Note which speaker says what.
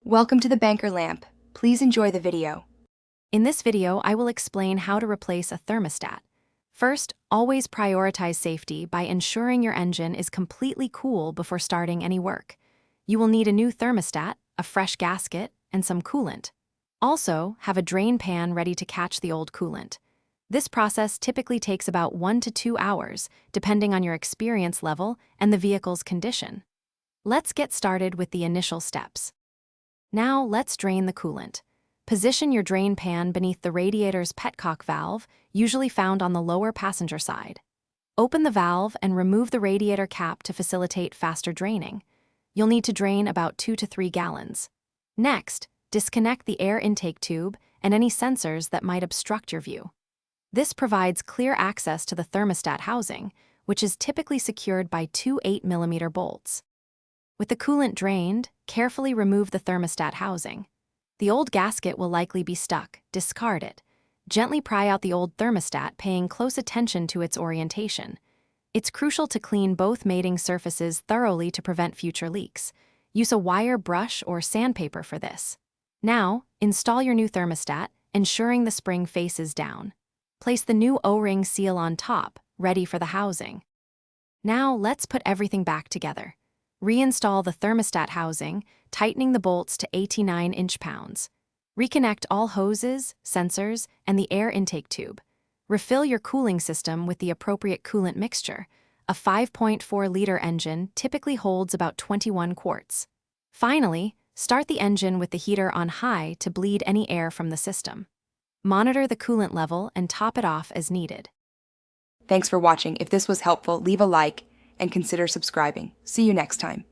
Speaker 1: Welcome to the banker lamp. Please enjoy the video.
Speaker 2: In this video, I will explain how to replace a thermostat. First, always prioritize safety by ensuring your engine is completely cool before starting any work. You will need a new thermostat, a fresh gasket, and some coolant. Also, have a drain pan ready to catch the old coolant. This process typically takes about 1 to 2 hours, depending on your experience level and the vehicle's condition. Let's get started with the initial steps. Now, let's drain the coolant. Position your drain pan beneath the radiator's petcock valve, usually found on the lower passenger side. Open the valve and remove the radiator cap to facilitate faster draining. You'll need to drain about 2 to 3 gallons. Next, disconnect the air intake tube and any sensors that might obstruct your view. This provides clear access to the thermostat housing, which is typically secured by 2 8mm bolts. With the coolant drained, carefully remove the thermostat housing. The old gasket will likely be stuck. Discard it. Gently pry out the old thermostat, paying close attention to its orientation. It's crucial to clean both mating surfaces thoroughly to prevent future leaks. Use a wire brush or sandpaper for this. Now, install your new thermostat, ensuring the spring faces down. Place the new O-ring seal on top, ready for the housing. Now, let's put everything back together. Reinstall the thermostat housing, tightening the bolts to 89 inch-pounds. Reconnect all hoses, sensors, and the air intake tube. Refill your cooling system with the appropriate coolant mixture. A 5.4-liter engine typically holds about 21 quarts. Finally, start the engine with the heater on high to bleed any air from the system. Monitor the coolant level and top it off as needed.
Speaker 1: Thanks for watching. If this was helpful, leave a like and consider subscribing. See you next time.